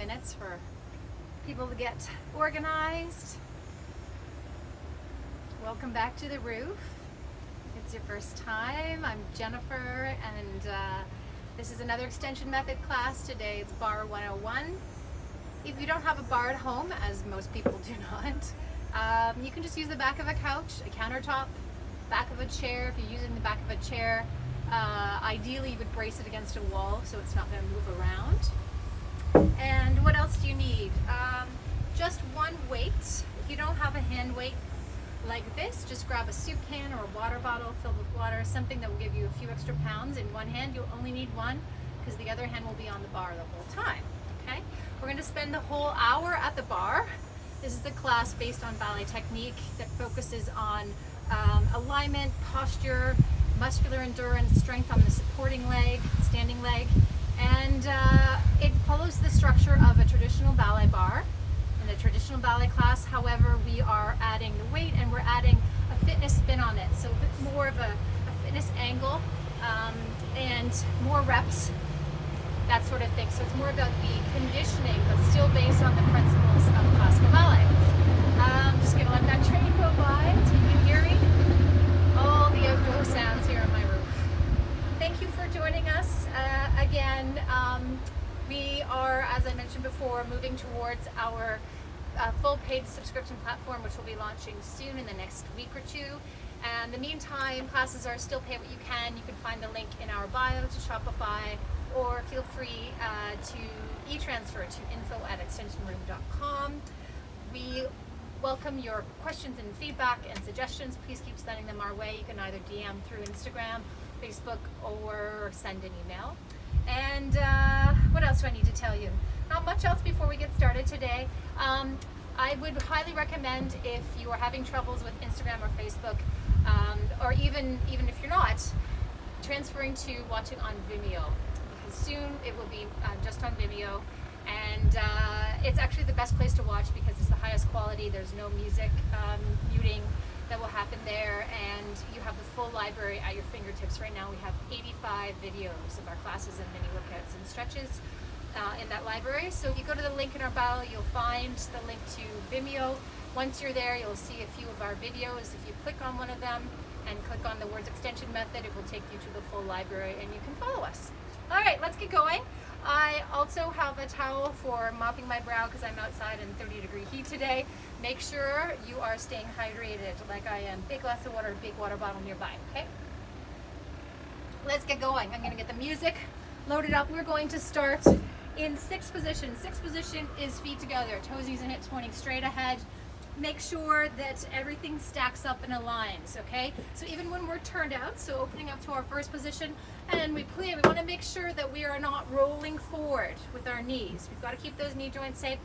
minutes for people to get organized. Welcome back to the roof. If it's your first time, I'm Jennifer, and this is another extension method class. Today it's Barre 101. If you don't have a bar at home, as most people do not, you can just use the back of a couch, a countertop, back of a chair. If you're using the back of a chair, ideally you would brace it against a wall so it's not going to move around. And what else do you need? Just one weight. If you don't have a hand weight like this, just grab a soup can or a water bottle filled with water, something that will give you a few extra pounds. In one hand, you'll only need one because the other hand will be on the bar the whole time. Okay? We're going to spend the whole hour at the bar. This is a class based on ballet technique that focuses on alignment, posture, muscular endurance, strength on the supporting leg, standing leg, and it follows the structure of a traditional ballet bar. In a traditional ballet class, however, we are adding the weight and we're adding a fitness spin on it, so a bit more of a fitness angle and more reps, that sort of thing. So it's more about the conditioning, but still based on the principles of classical ballet. I'm just going to let that train go by so you can hear me. All the outdoor sounds here on my roof. Thank you for joining us. Again, we are, as I mentioned before, moving towards our full paid subscription platform, which will be launching soon in the next week or two. And in the meantime, classes are still pay what you can. You can find the link in our bio to Shopify, or feel free to e-transfer to info@extensionroom.com. We welcome your questions and feedback and suggestions. Please keep sending them our way. You can either DM through Instagram, Facebook, or send an email. And what else do I need to tell you? Not much else before we get started today. I would highly recommend, if you are having troubles with Instagram or Facebook, or even if you're not, transferring to watching on Vimeo. Because soon it will be just on Vimeo, and it's actually the best place to watch because it's the highest quality. There's no music muting that will happen there, and you have the full library at your fingertips. Right now we have 85 videos of our classes and mini workouts and stretches in that library. So if you go to the link in our bio, you'll find the link to Vimeo. Once you're there, you'll see a few of our videos. If you click on one of them and click on the words extension method, it will take you to the full library and you can follow us. All right, let's get going. I also have a towel for mopping my brow because I'm outside in 30-degree heat today. Make sure you are staying hydrated like I am. Big glass of water, big water bottle nearby, okay? Let's get going. I'm gonna get the music loaded up. We're going to start in sixth position. Sixth position is feet together, toes, knees, and hips pointing straight ahead. Make sure that everything stacks up and aligns, okay? So even when we're turned out, so opening up to our first position, and we plie, we want to make sure that we are not rolling forward with our knees. We've got to keep those knee joints safe.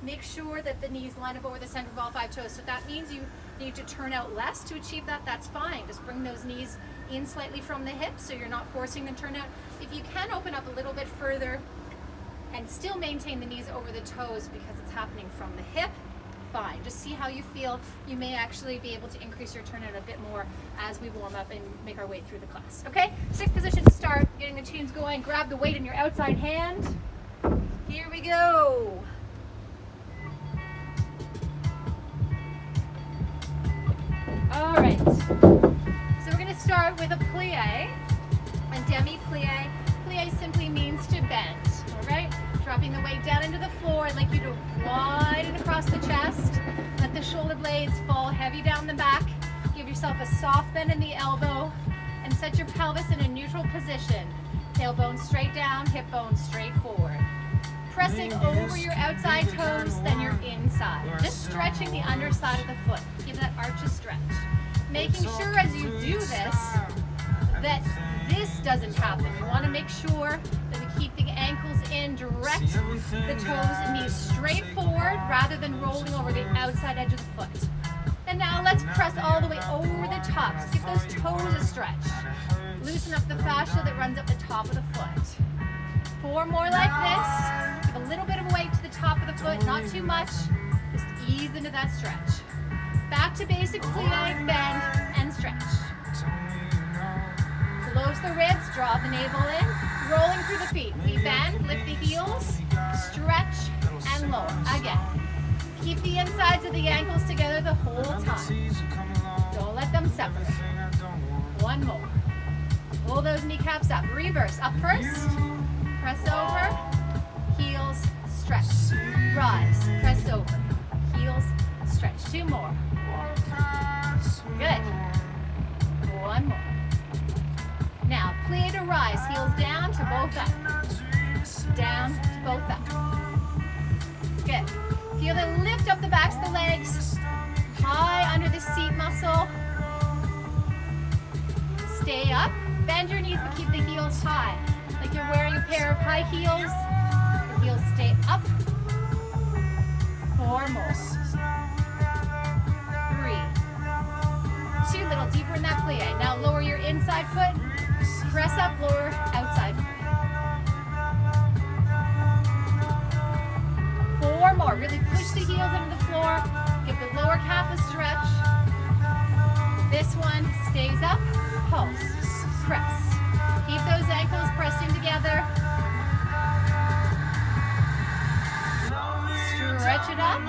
Make sure that the knees line up over the center of all five toes. So if that means you need to turn out less to achieve that, that's fine. Just bring those knees in slightly from the hips so you're not forcing them to turn out. If you can open up a little bit further and still maintain the knees over the toes because it's happening from the hip, fine. Just see how you feel. You may actually be able to increase your turnout a bit more as we warm up and make our way through the class. Okay? Sixth position to start, getting the tunes going. Grab the weight in your outside hand. Here we go. All right. So we're going to start with a plie, a demi-plie. Plie simply means to bend. All right? Dropping the weight down into the floor. I'd like you to widen across the chest. Let the shoulder blades fall heavy down the back. Give yourself a soft bend in the elbow and set your pelvis in a neutral position. Tailbone straight down, hip bone straight forward. Pressing over your outside toes, then your inside. Just stretching the underside of the foot. Give that arch a stretch. Making sure as you do this that this doesn't happen. We want to make sure that we keep the ankles in, direct the toes and knees straight forward rather than rolling over the outside edge of the foot. And now let's press all the way over the top. Just give those toes a stretch. Loosen up the fascia that runs up the top of the foot. 4 more like this. Give a little bit of weight to the top of the foot, not too much. Just ease into that stretch. Back to basic plie, bend, and stretch. Close the ribs, draw the navel in, rolling through the feet. We bend, lift the heels, stretch, and lower. Again. Keep the insides of the ankles together the whole time. Don't let them separate. One more. Pull those kneecaps up. Reverse. Up first. Press over. Heels, stretch. Rise. Press over. Heels, stretch. Two more. Good. One more. Now, plie to rise. Heels down to both up. Down to both up. Good. Feel the lift up the backs of the legs. High under the seat muscle. Stay up. Bend your knees, but keep the heels high. Like you're wearing a pair of high heels. The heels stay up. 4 more. 3. 2, little deeper in that plie. Now lower your inside foot. Press up, lower outside foot. 4 more. Really push the heels into the floor. Give the lower calf a stretch. This one stays up. Pulse. Press. Keep those ankles pressing together. Stretch it up.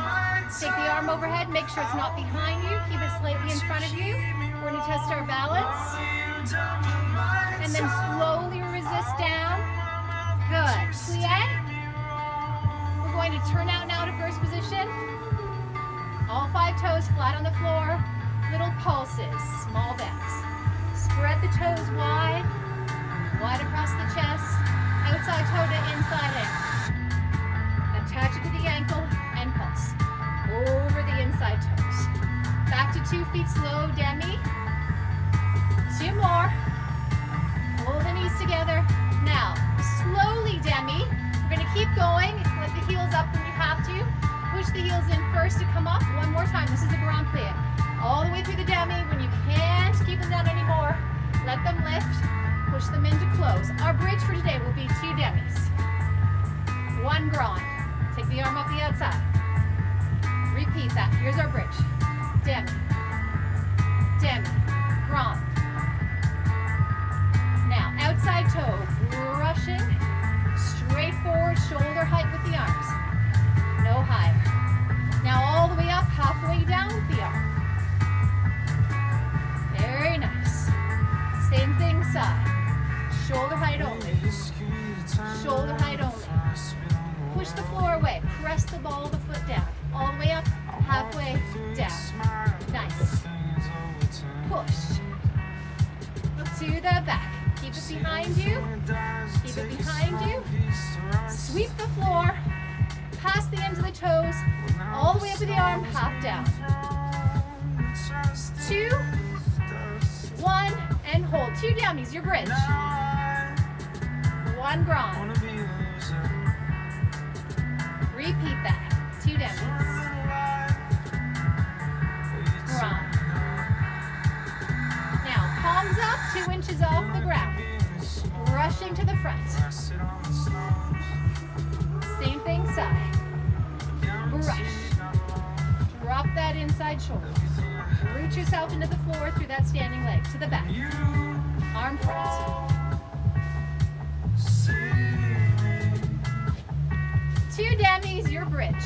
Take the arm overhead. Make sure it's not behind you. Keep it slightly in front of you. We're going to test our balance. And then slowly resist down. Good. Plie. We're going to turn out now to first position. All 5 toes flat on the floor. Little pulses. Small bends. Spread the toes wide. Wide across the chest. Outside toe to inside ankle. Attach it to the ankle and pulse. Over the inside toes. Back to 2 feet slow, demi. 2 more. Pull the knees together. Now, slowly demi. We're going to keep going. Let the heels up when you have to. Push the heels in first to come up. One more time. This is a grand plie. All the way through the demi. When you can't keep them down anymore, let them lift. Push them in to close. Our bridge for today will be 2 demis. 1 grand. Take the arm up the outside. Repeat that. Here's our bridge. Demi. Demi. Grand. Now, outside toe. Brushing. Straight forward. Shoulder height with the arms. No higher. Now all the way up. Halfway down with the arm. Very nice. Same thing side. Shoulder height only. Shoulder height only. Push the floor away. Press the ball of the foot down. All the way up, halfway down. Nice. Push. To the back. Keep it behind you. Keep it behind you. Sweep the floor. Pass the ends of the toes. All the way up with the arm, half down. 2, 1, and hold. 2 demis, your bridge. 1 grand. Repeat that. 2 demis. Grand. Now, palms up, 2 inches off the ground. Brushing to the front. Same thing side. Brush. Drop that inside shoulder. Root yourself into the floor through that standing leg. To the back. Arm front. 2 demis, your bridge.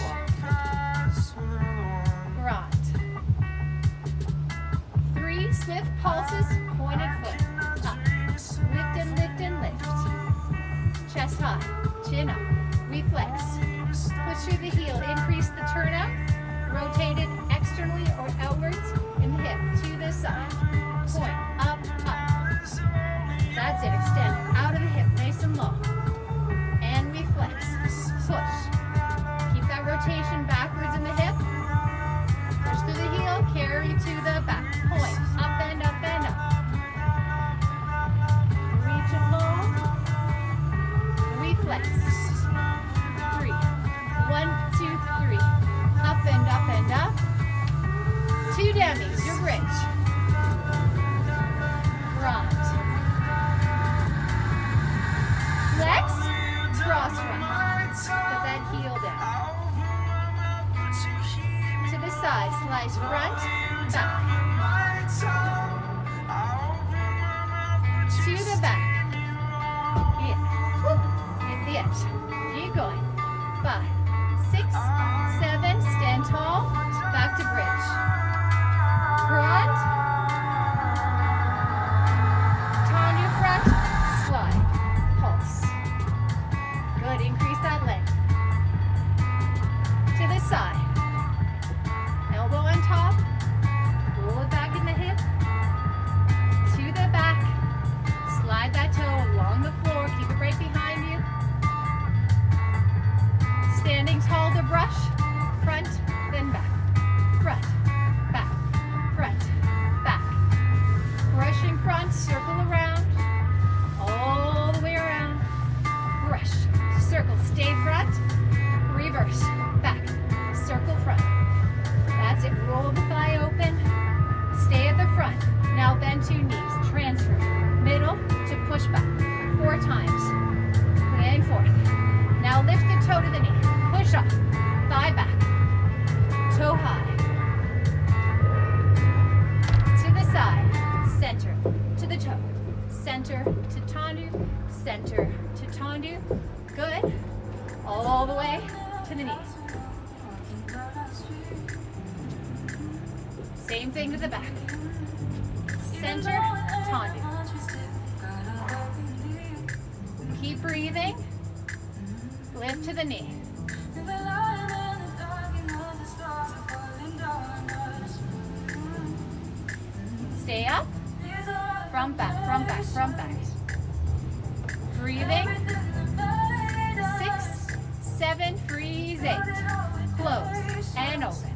Grand. 3 swift pulses, pointed foot. Up. Lift and lift and lift. Chest high. Chin up. Reflex. Push through the heel. Increase the turnout. Rotate it externally or outwards in the hip to the side. Point. Up, up. That's it. Extend out of the hip. Nice and long. And reflex. Push. Keep that rotation backwards in the hip. Push through the heel. Carry to the back. Point. Up and up and up. Reach it long. Reflex. 3. 1, 2, 3. Up and up and up. 2 demis, your bridge. Grand. Flex, cross front. Put that heel down. To the side, slice front, back. To the back. Yeah. Hit the edge. Keep going. 5, 6, 7, stand tall, back to bridge. Front, turn your front, slide, pulse. Good, increase that length. To the side, elbow on top, pull it back in the hip, to the back, slide that toe along the floor, keep it right behind you. Standing tall to brush, front, then back, front, back, front, back. Brushing front, circle around, all the way around, brush, circle, stay front, reverse, back, circle front. That's it, roll the thigh open, stay at the front. Now bend 2 knees, transfer, middle to push back, 4 times, and forth. Now lift the toe to the knee, push up, thigh back, toe high. To the side, center, to the toe, center to tendu, center to tendu. Good. All the way to the knees. Same thing to the back. Center, tendu. Keep breathing. Lift to the knee. Stay up. Front back, front back, front back. Breathing. 6, 7, freeze 8. Close and open.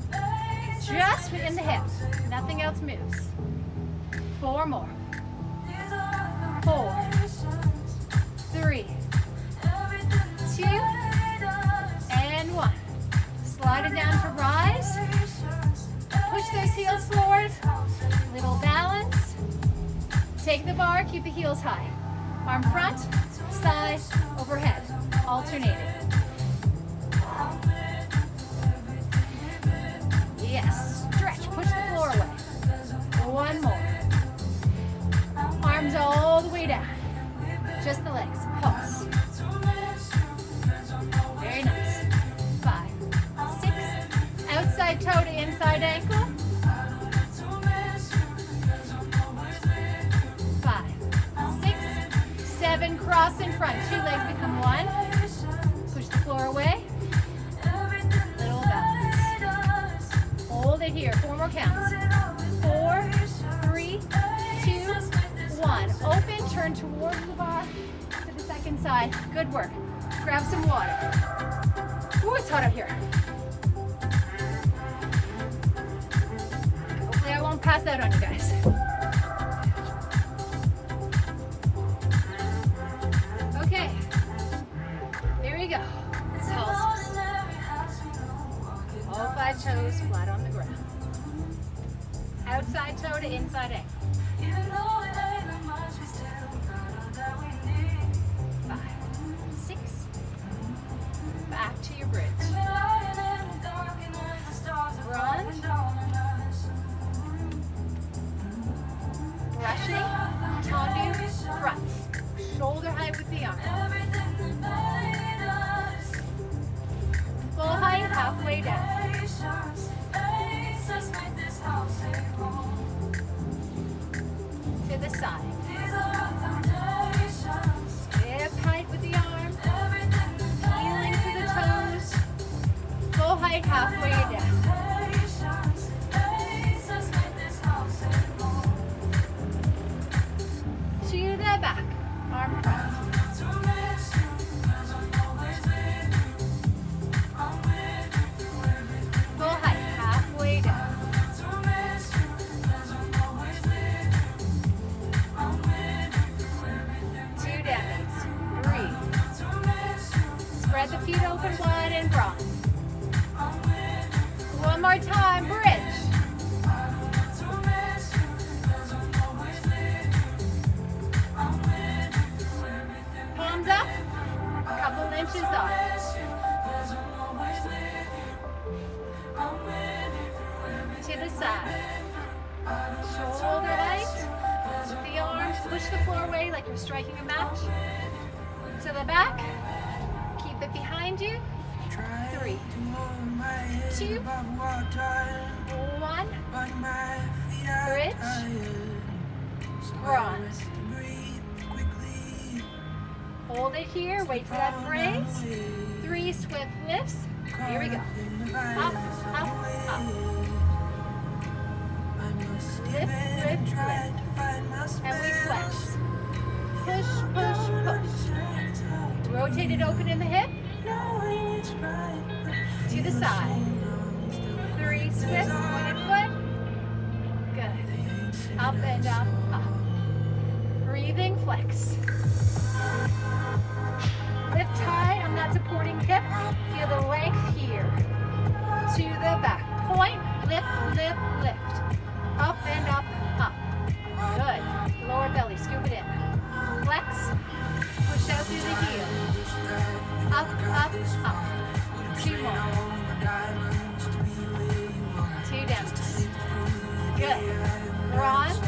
Just in the hips. Nothing else moves. 4 more. 4, 3, 2, and 1. Slide it down to rise. Push those heels forward. Little balance. Take the bar, keep the heels high. Arm front, side, overhead. Alternating. Yes, stretch, push the floor away. 1 more. Arms all the way down. Just the legs, pulse. Very nice. 5, 6, outside toe to inside ankle. 5, 6, 7, cross in front. 2 legs become 1. Push the floor away. Little balance. Hold it here. 4 more counts. 4, 3, 2, 1. Open, turn towards the bar to the second side. Good work. Grab some water. Ooh, it's hot out here. Hopefully I won't pass out on you guys. Okay. Here we go. Pulses. All 5 toes flat on the ground. Outside toe to inside ankle. 5, 6. Back to your bridge. Run. Brushing. Tendu. Front. Shoulder height with the arm. Full height, halfway down. To the side. Hip height with the arm. Heeling to the toes. Full height, halfway down. To the back. Arm front. Full height, halfway down. 2 down. Breathe. Spread the feet open wide and broad. 1 more time, bridge. Hands up, a couple inches off. To the side. Shoulder height. With the arms, push the floor away like you're striking a match. To the back. Keep it behind you. 3, 2, 1. Bridge. Grand. Hold it here. Wait for that phrase. 3 swift lifts. Here we go. Up, up, up. Lift, lift, lift. And we flex. Push, push, push. Rotate it open in the hip. To the side. 3 swift, pointed foot. Good. Up and up, up. Breathing, flex. Lift high on that supporting hip. Feel the length here. To the back. Point, lift, lift, lift. Up and up, up. Good. Lower belly, scoop it in. Flex. Push out through the heel. Up, up, up. 2 more. 2 down. Good. Grand.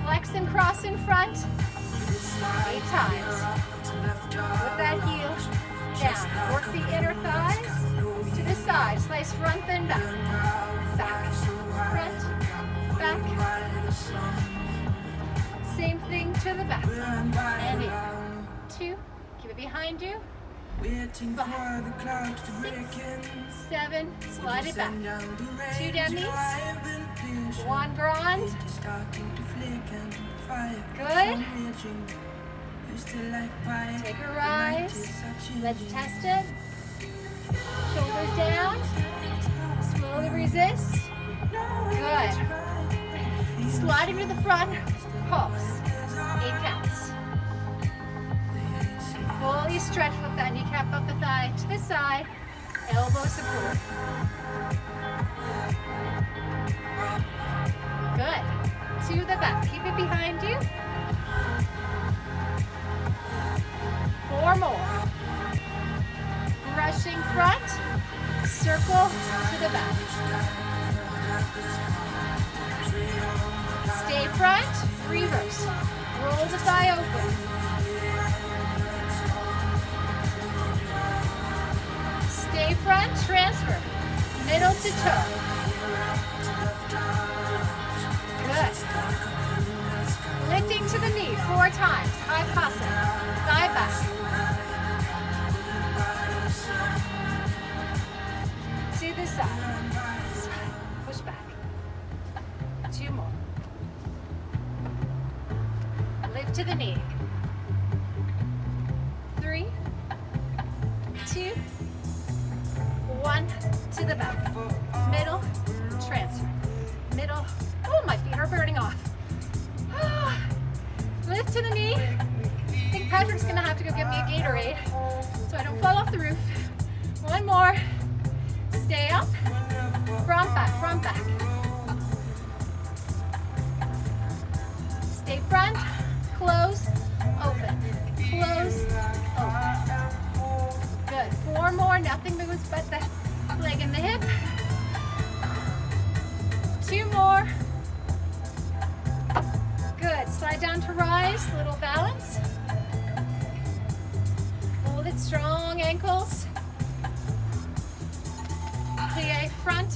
Flex and cross in front. 8 times. With that heel down. Work the inner thighs to the side. Slice front then back. Back. Front. Back. Same thing to the back. And in. 2. Keep it behind you. 5, 6, 7. Slide it back. 2 demis. 1 grand. Good. Take a rise. Let's test it. Shoulders down. Slowly resist. Good. Slide into the front. Pulse. 8 counts. Fully stretch with that kneecap up the thigh to the side. Elbow support. Good. To the back. Keep it behind you. 4 more. Brushing front. Circle to the back. Stay front. Reverse. Roll the thigh open. Stay front. Transfer. Middle to toe. Good. Lifting to the knee 4 times. High passes. Thigh back. To the side. Push back. 2 more. Lift to the knee. 3, 2, 1. To the back. Middle. Transfer. Middle. Oh, my feet are burning off. Lift to the knee. I think Patrick's gonna have to go get me a Gatorade so I don't fall off the roof. 1 more. Stay up. Front back, front back. Stay front. Close. Open. Close. Open. Good. 4 more. Nothing moves but the leg and the hip. 2 more. Good. Slide down to rise. Little balance. Hold it strong. Ankles. Plie front,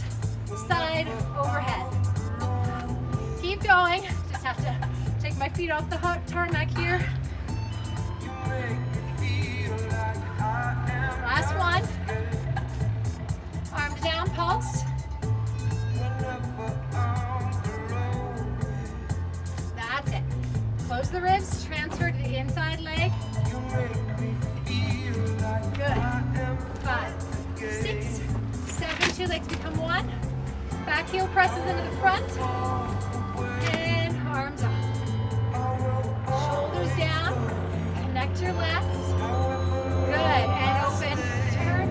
side, overhead. Keep going. Just have to take my feet off the hot tarmac here. Last one. Arms down, pulse. That's it. Close the ribs, transfer to the inside leg. Good. 5, 6, 7, 2 legs become 1. Back heel presses into the front. And arms up. Shoulders down. Connect your lats. Good. And open. Turn.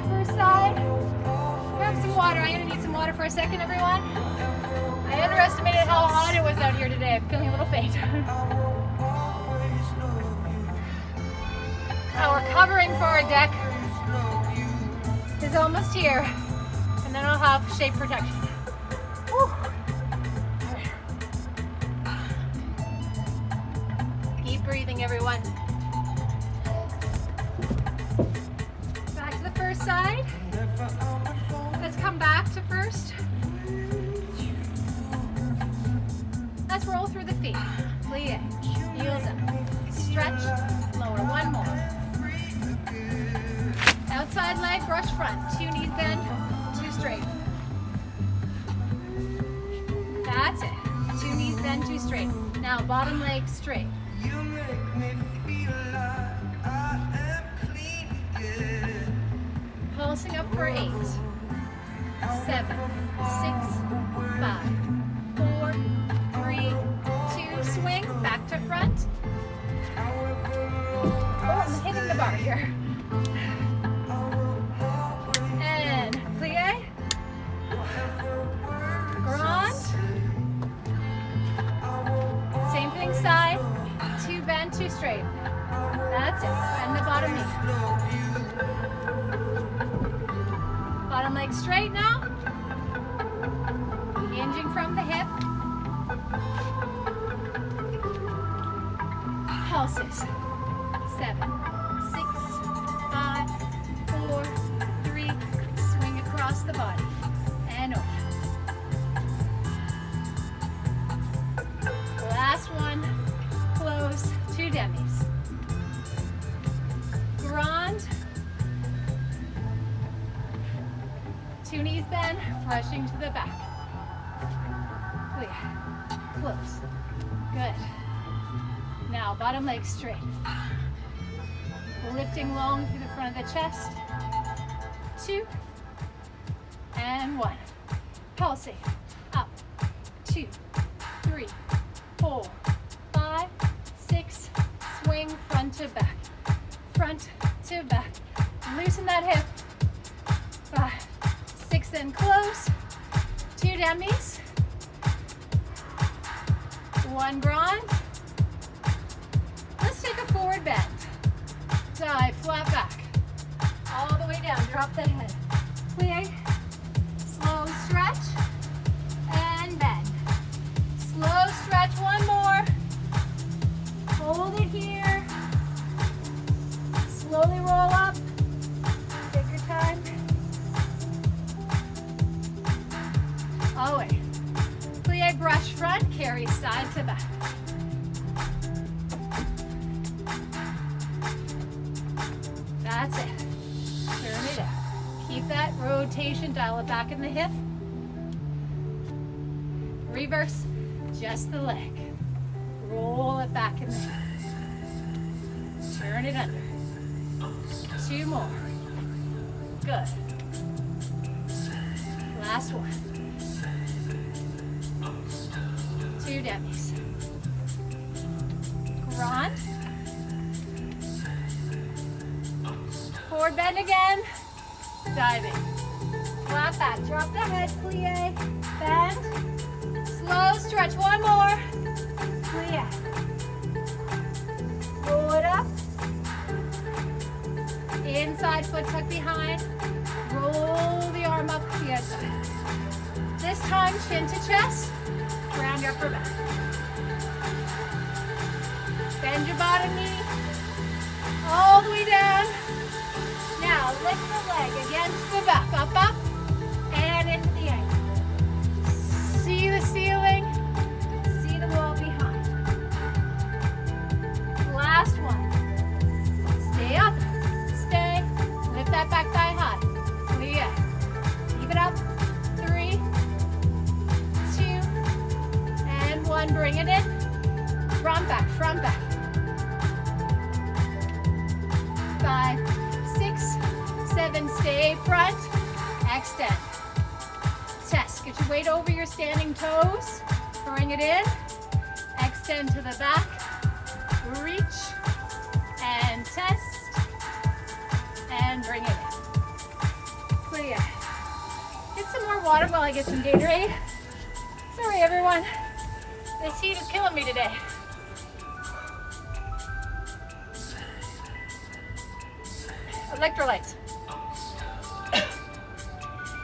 First side. Grab some water. I'm going to need some water for a second, everyone. I underestimated how hot it was out here today. I'm feeling a little faint. Our covering for our deck is almost here. And then I'll have shade protection. Whew. Keep breathing, everyone. side. Let's come back to first. Let's roll through the feet. Plie, heels up. Stretch, lower, one more. Outside leg, brush front. 2 knees bend, 2 straight. That's it. 2 knees bend, 2 straight. Now bottom leg straight. Pulsing up for 8, 7, 6, 5, 4, 3, 2, swing, back to front. Oh, I'm hitting the bar here. And plie. Grand. Same thing side. 2 bend, 2 straight. That's it. Bend the bottom knee. Bottom leg straight now. Hinging from the hip. Pulses. 7, 6, 5, 4, 3. Swing across the body. And over. Last one. Close. 2 demis. Grand. 2 knees bend, rushing to the back. Clear. Close. Good. Now, bottom leg straight. Lifting long through the front of the chest. 2 and 1. Pulsing. Up. 2, 3, 4, 5, 6. Swing front to back. Front to back. Loosen that hip. 5, 6, and close. 2 demis. 1 grand. Let's take a forward bend. Dive flat back. All the way down. Drop the head. Plie. Slow stretch. And bend. Slow stretch. One more. Hold it here. Slowly roll up. Take your time. Always. Plie, brush front, carry side to back. That's it. Turn it out. Keep that rotation, dial it back in the hip. Reverse, just the leg. Roll it back in the hip. Turn it under. 2 more. Good. Last one. 2 demis. Grand. Forward bend again. Diving. Flat back. Drop the head. Plie. Bend. Slow stretch. One more. Plie. Roll it up. Inside foot tuck behind. Roll the arm up to the outside. This time, chin to chest. Round your upper back. Bend your bottom knee. All the way down. Now lift the leg against the back. Up, up, and into the ankle. See the ceiling. See the wall behind. Last one. Stay up. Stay. Lift that back thigh high. Plie. Keep it up. 3, 2, and 1. Bring it in. Front back, front back. 5, 6, 7. Stay front. Extend. Test. Get your weight over your standing toes. Bring it in. Extend to the back. Reach. And test. And bring it in. Plie. Get some more water while I get some Gatorade. Sorry everyone. This heat is killing me today. Electrolytes.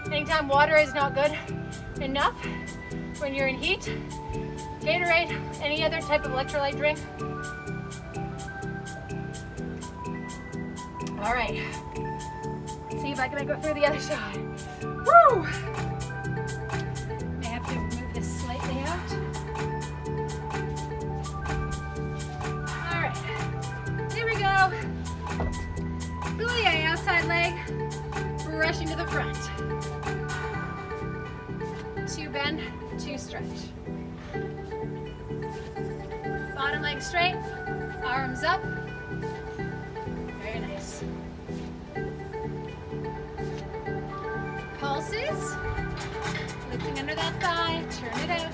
Anytime water is not good enough when you're in heat, Gatorade, any other type of electrolyte drink. All right, see if I can go through the other side. Woo! I have to move this slightly out. All right, here we go. Plie, outside leg, rushing to the front. 2 bend, 2 stretch. Bottom leg straight, arms up. Very nice. Pulses. Lifting under that thigh, turn it out.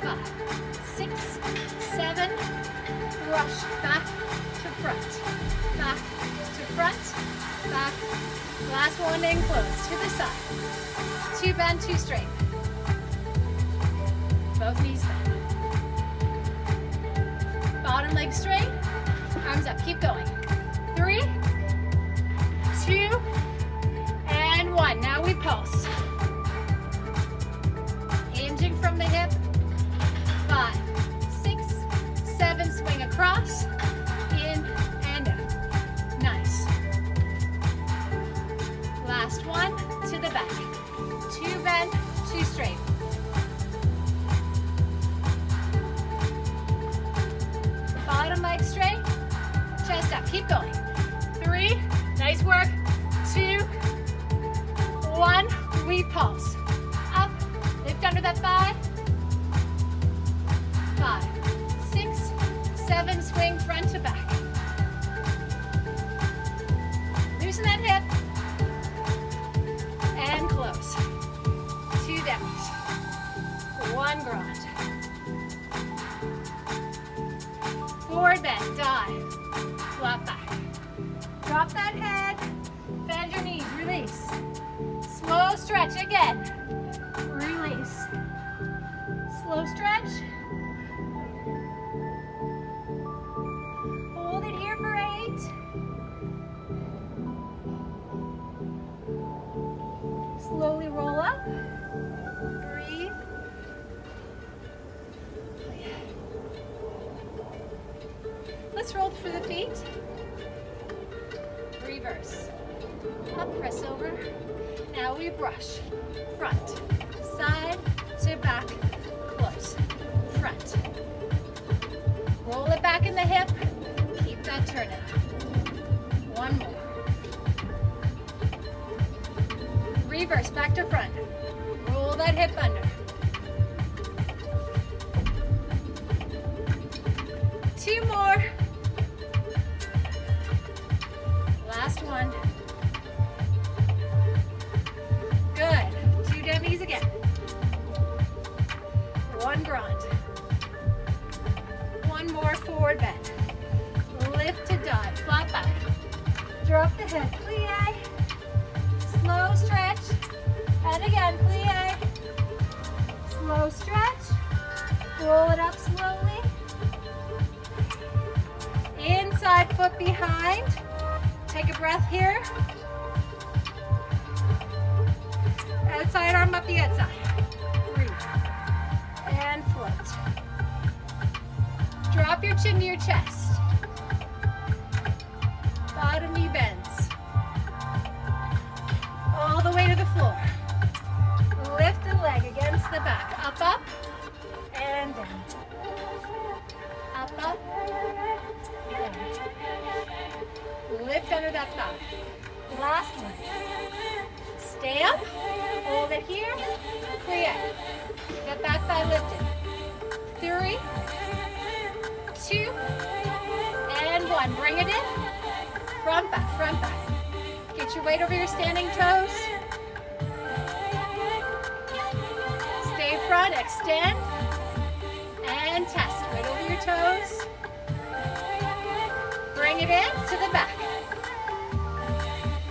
5, 6, 7. Rush back to front. Back to front. Back. Last one in close to the side. 2 bend, 2 straight. Both knees bend. Bottom leg straight. Arms up. Keep going. 3, 2, and 1. Now we pulse. Hinging from the hip. 5, 6, 7. Swing across. In and out. Nice. Last one to the back. 2 bend, 2 straight. Bottom leg straight. Chest up. Keep going. 3. Nice work. 2, 1. We pulse. Up. Lift under that thigh. 5, 6, 7. Swing front to back. Loosen that hip. And close. 2 downs. 1 grind. Forward bend, dive. Flop back. Drop that head. Bend your knees, release. Slow stretch again. Release. Slow stretch. Hold it here for 8. Slowly roll up. Breathe. Let's roll for the feet. Reverse. Up, press over. Now we brush. Front, side to back, close. Front. Roll it back in the hip. Keep that turn out. 1 more. Reverse, back to front. Roll that hip under. 2 more. Last one. Good. 2 dummies again. 1 grunt. 1 more forward bend. Lift to dive. Flat back. Drop the head. Plie. Slow stretch. And again, plie. Slow stretch. Roll it up slowly. Inside foot behind. Take a breath here. Outside arm up the outside. Breathe. And float. Drop your chin to your chest. Bottom knee bends. All the way to the floor. Lift the leg against the back. Up, up, and down. Up, up, down. Lift under that thigh. Last one. Stay up. Hold it here. Plie. That back thigh lifted. 3, 2, and 1. Bring it in. Front back, front back. Get your weight over your standing toes. Stay front, extend, and test. Weight over your toes. Bring it in to the back.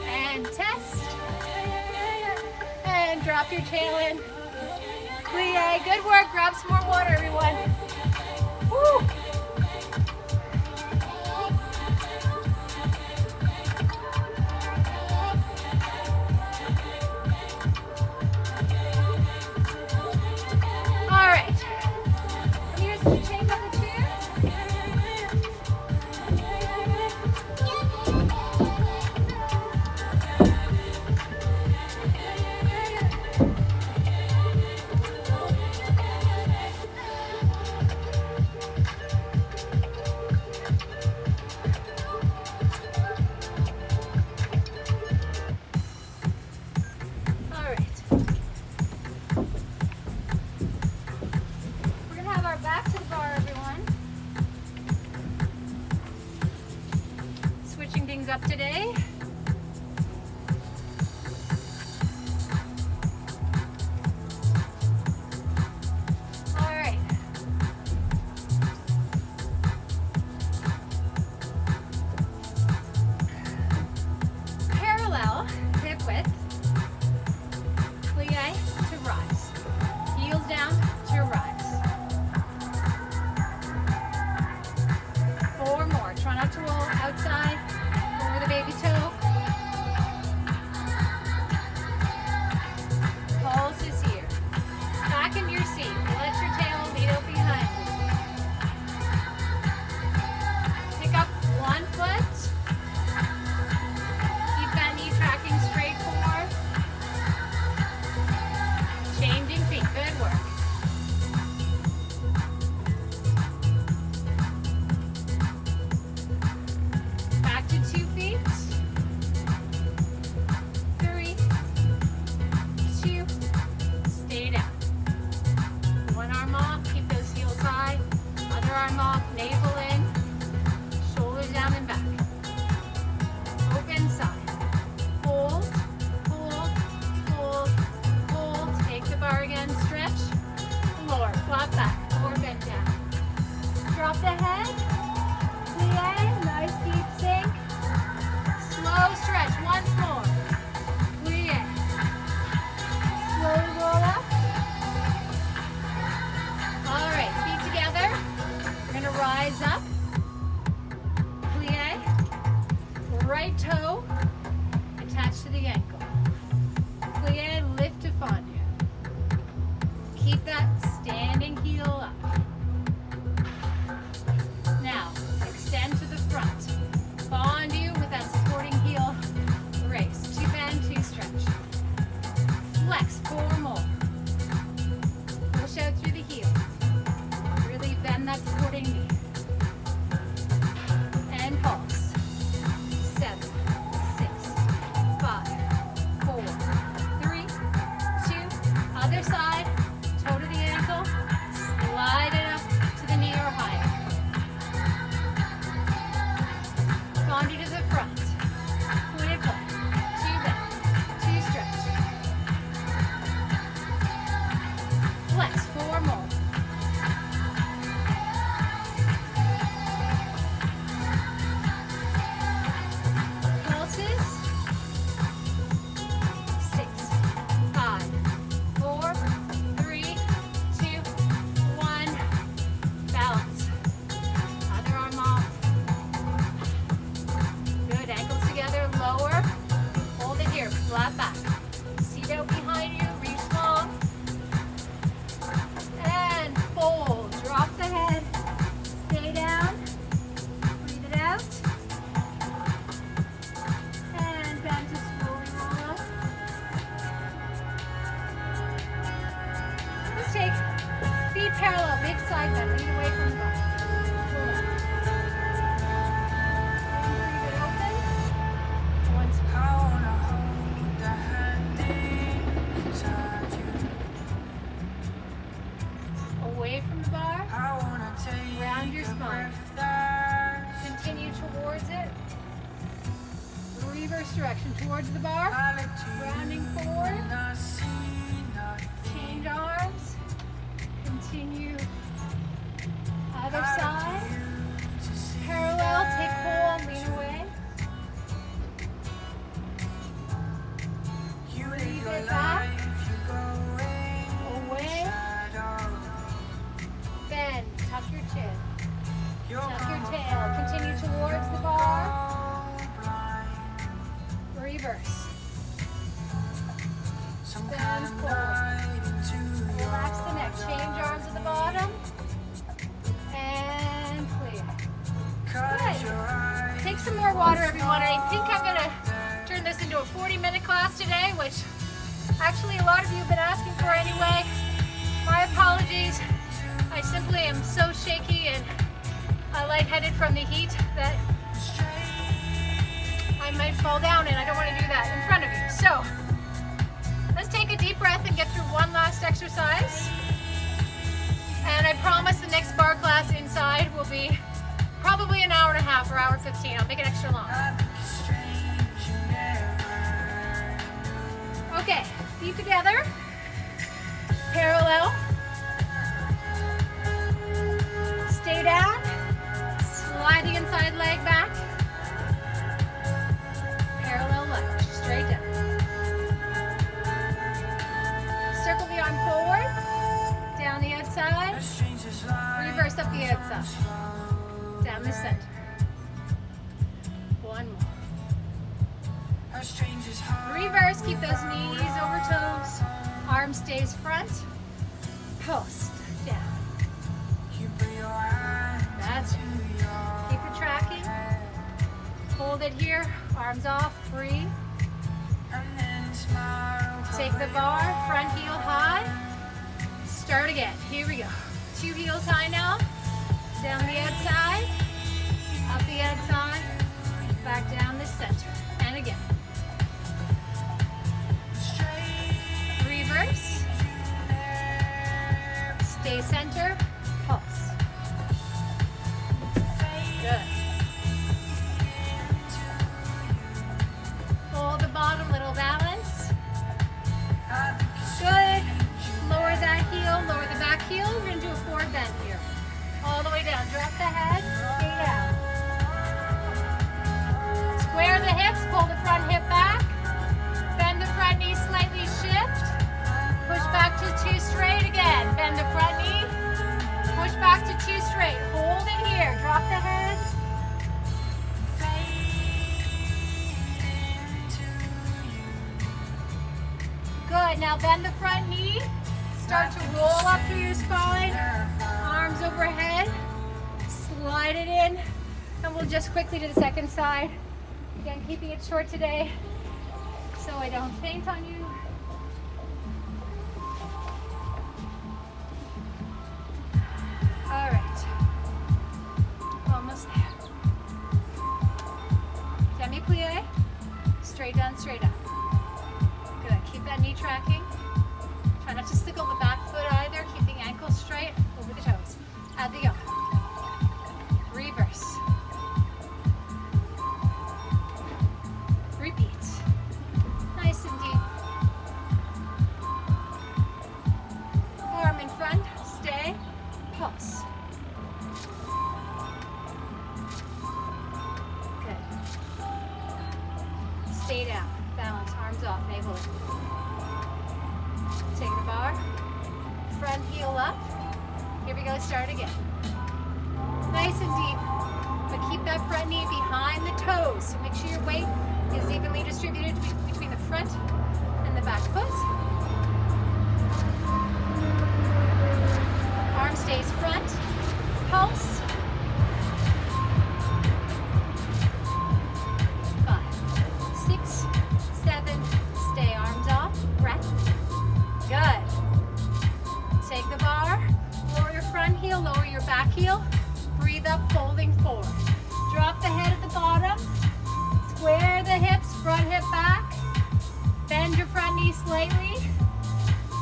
And test. And drop your tail in. Plie. Good work. Grab some more water, everyone. Woo. All right. Here's the change of the chairs. up today. All right. Parallel hip width, plie to rise, heels down to rise. 4 more. Try not to roll outside over the baby toe. Pulse is here. Back into your seat. Let your tail lead out behind you. Pick up 1 foot. Keep that knee tracking straight forward. Changing feet. Good work. Back to 2 feet. 3, 2, stay down. 1 arm off, keep those heels high. Other arm off, navel in, shoulders down and back. Open side. Hold, hold, hold, hold. Take the bar again, stretch. Lower, flat back, or bend down. Drop the head. Plie, nice deep sink. Slow stretch, once more. Plie. Slowly roll up. All right, feet together. We're gonna rise up. Plie. Right toe attached to the ankle. Plie, lift to fondue. Keep that standing heel up. Now, extend to the front. Fondue with that supporting heel. Raise. 2 bend, 2 stretch. Flex. 4 more. Push out through the heel. Really bend that supporting knee. And pulse. 7, 6, 5, 4, 3, 2. Other side. Toe to the ankle. Slide it up to the knee or higher. Fondue to the front. Pointed foot. 2 bend. 2 stretch. Flex. 4 more. Pulses. 6, 5, 4, 3, 2, 1. Balance. Other arm off. Good. Ankles together. Lower. Hold it here. Flat back. Seat out behind you. Reach long. And fold. Drop the head. Stay down. Breathe it out. And bend to slowly roll up. Let's take feet parallel. Big side bend. Lean away from the bar. Pull up. Breathe it open. Once more. Away from the bar. Round your spine. Continue towards it. Reverse direction towards the bar. Rounding forward. Change arms. Continue. Other side. Parallel. Take hold. Lean away. Breathe it back. Away. Bend. Tuck your chin. Tuck your tail. Continue towards the bar. Reverse. Bend forward. Relax the neck. Change arms at the bottom. And clear. Good. Take some more water, everyone. I think I'm going to turn this into a 40-minute class today, which actually a lot of you have been asking for anyway. My apologies. I simply am so shaky and lightheaded from the heat that I might fall down, and I don't want to do that in front of you. So let's take a deep breath and get through one last exercise. And I promise the next bar class inside will be probably an hour and a half or hour 15. I'll make it extra long. Okay, feet together, parallel. Stay down, slide the inside leg back. Parallel lunge, straight down. Circle the arm forward, down the outside, reverse up the outside, down the center. One more. Reverse, keep those knees over toes, arm stays front, pulse, down. That's it. Keep it tracking. Hold it here, arms off, breathe. Take the bar, front heel high. Start again. Here we go. 2 heels high now. Down the outside, up the outside, back down the center. And again. Reverse. Stay center, pulse. Good. Hold the bottom, little balance. Good. Lower that heel, lower the back heel. We're going to do a forward bend here. All the way down. Drop the head, stay down. Square the hips, pull the front hip back. Bend the front knee, slightly shift. Push back to 2 straight again. Bend the front knee. Push back to 2 straight. Hold it here. Drop the head. Good. Now bend the front knee. Start to roll up through your spine. Arms overhead. Slide it in. And we'll just quickly do the second side. Again, keeping it short today so I don't faint on you. All right. Almost there. Demi-plie. Straight down, straight up. Good. Keep that knee tracking. Try not to sickle the back foot either. Keep the ankles straight over the toes. At the yoke. Reverse. Repeat. Nice and deep. Arm in front. Stay. Pulse. Good. Stay down. Balance. Arms off. Navel in. Take the bar. Front heel up. Here we go. Start again. Nice and deep. But keep that front knee behind the toes. So make sure your weight is evenly distributed between the front and the back foot. Arm stays front. Pulse. 5, 6, 7. Stay arms off. Breath. Good. Take the bar. Lower your front heel. Lower your back heel. Breathe up, folding forward. Drop the head at the bottom. Square the hips, front hip back. Bend your front knee slightly.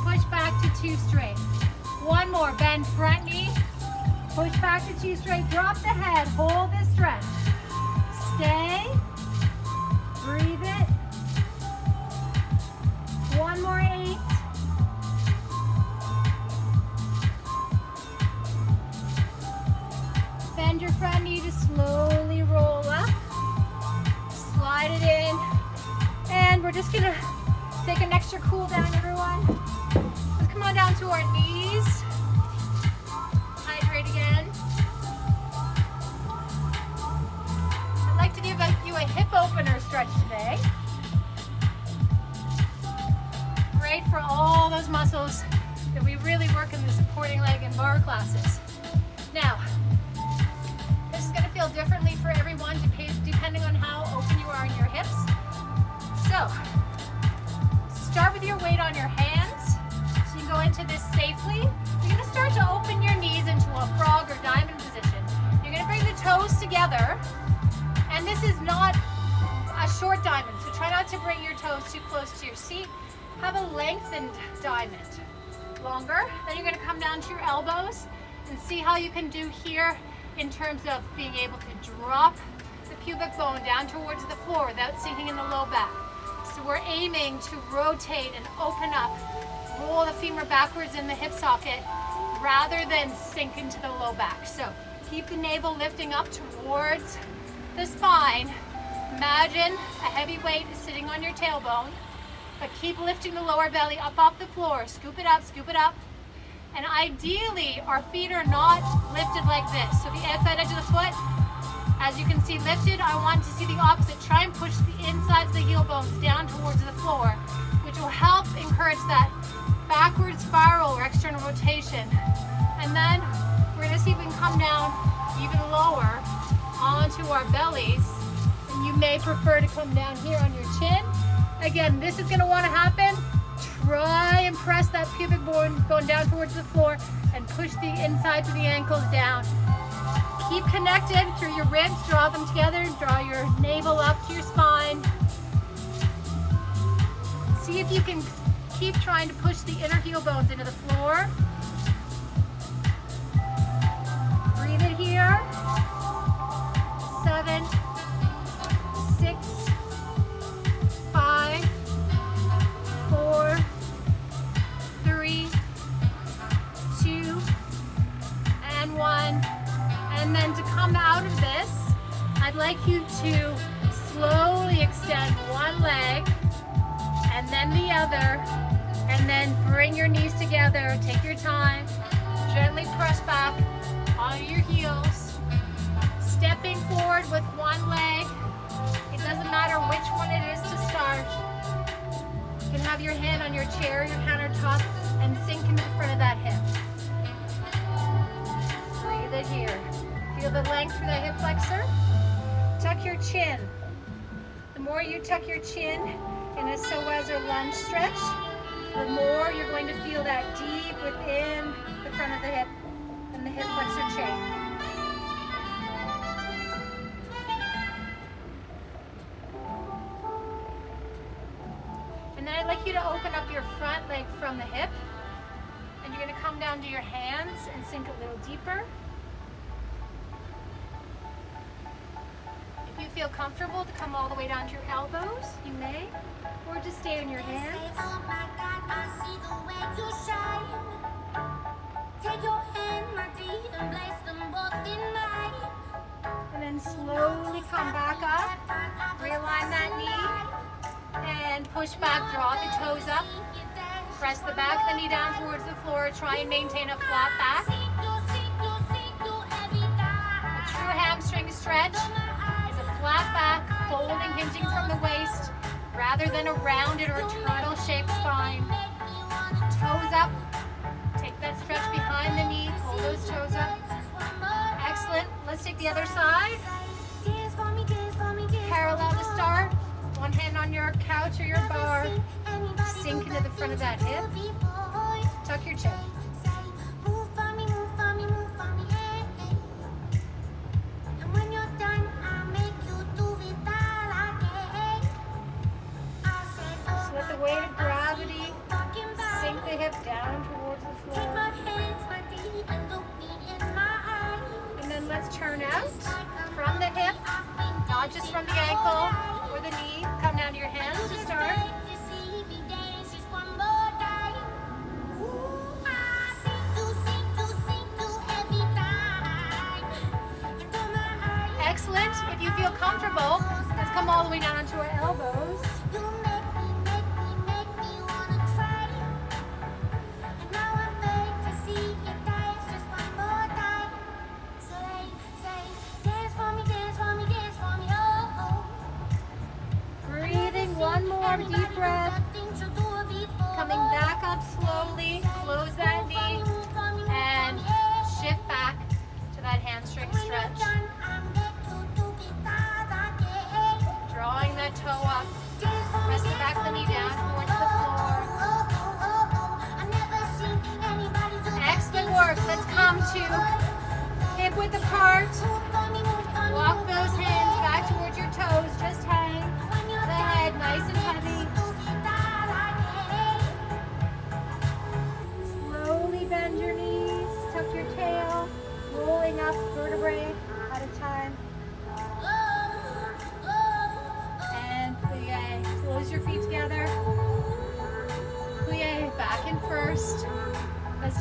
Push back to 2 straight. One more, bend front knee. Push back to 2 straight. Drop the head, hold this stretch. Stay. Breathe it. One more 8. Bend your front knee to slowly roll up. Slide it in. And we're just gonna take an extra cool down, everyone. Let's come on down to our knees. Hydrate again. I'd like to give you a hip opener stretch today. Great for all those muscles that we really work in the supporting leg and bar classes. Now, this is going to feel differently for everyone depending on how open you are in your hips. So, start with your weight on your hands so you can go into this safely. You're going to start to open your knees into a frog or diamond position. You're going to bring the toes together, and this is not a short diamond, so try not to bring your toes too close to your seat. Have a lengthened diamond, longer. Then you're going to come down to your elbows and see how you can do here in terms of being able to drop the pubic bone down towards the floor without sinking in the low back. So we're aiming to rotate and open up, roll the femur backwards in the hip socket rather than sink into the low back. So keep the navel lifting up towards the spine. Imagine a heavy weight is sitting on your tailbone, but keep lifting the lower belly up off the floor. Scoop it up, scoop it up. And ideally, our feet are not lifted like this. So the outside edge of the foot, as you can see lifted, I want to see the opposite. Try and push the insides of the heel bones down towards the floor, which will help encourage that backward spiral or external rotation. And then we're gonna see if we can come down even lower onto our bellies. And you may prefer to come down here on your chin. Again, this is gonna wanna happen. Try and press that pubic bone down towards the floor and push the insides of the ankles down. Keep connected through your ribs, draw them together, draw your navel up to your spine. See if you can keep trying to push the inner heel bones into the floor. Breathe it here. 7, 6, 5, 4, 3, 2, and 1. And then to come out of this, I'd like you to slowly extend one leg and then the other, and then bring your knees together. Take your time. Gently press back on your heels. Stepping forward with one leg. It doesn't matter which one it is to start. You can have your hand on your chair, your countertop, and sink into the front of that hip. Breathe it here. Feel the length through the hip flexor. Tuck your chin. The more you tuck your chin in a psoas or lunge stretch, the more you're going to feel that deep within the front of the hip and the hip flexor chain. And then I'd like you to open up your front leg from the hip, and you're going to come down to your hands and sink a little deeper. If you feel comfortable to come all the way down to your elbows, you may, or just stay on your hands. And then slowly come back up, realign that knee, and push back, draw the toes up, press the back of the knee down towards the floor, try and maintain a flat back. A true hamstring stretch. Flat back, folding, hinging from the waist, rather than a rounded or turtle-shaped spine. Toes up. Take that stretch behind the knee. Pull those toes up. Excellent. Let's take the other side. Parallel to start. One hand on your couch or your bar. Sink into the front of that hip. Tuck your chin. Weight of gravity, sink the hip down towards the floor. And then let's turn out from the hip, not just from the ankle or the knee. Come down to your hands to start. Excellent. If you feel comfortable, let's come all the way down onto our elbows. One more deep breath. Coming back up slowly. Close that knee and shift back to that hamstring stretch. Drawing that toe up. Press the back of the knee down towards the floor. Excellent work. Let's come to hip width apart. Walk those hands back towards your toes. Just hang. The head nice and heavy. Slowly bend your knees, tuck your tail, rolling up vertebrae at a time. And close your feet together.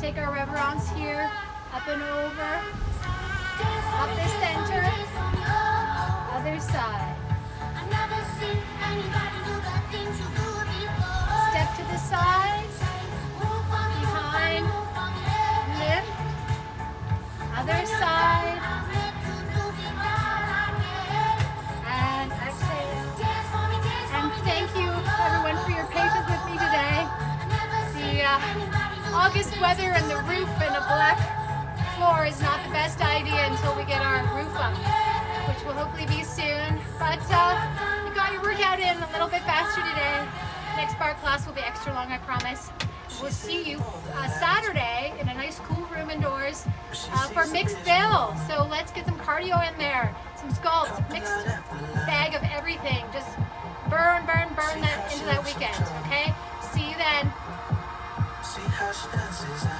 take our reverence here, up and over, up the center, other side. Step to the side, behind, lift, other side, and exhale. And thank you everyone for your patience with me today. The August weather and the roof and a black floor is not the best idea until we get our roof up, which will hopefully be soon. But you got your workout in a little bit faster today. Next bar class will be extra long, I promise. We'll see you Saturday in a nice cool room indoors for mixed bill. So let's get some cardio in there, some sculpt, mixed bag of everything. Just burn that into that weekend, okay? See you then.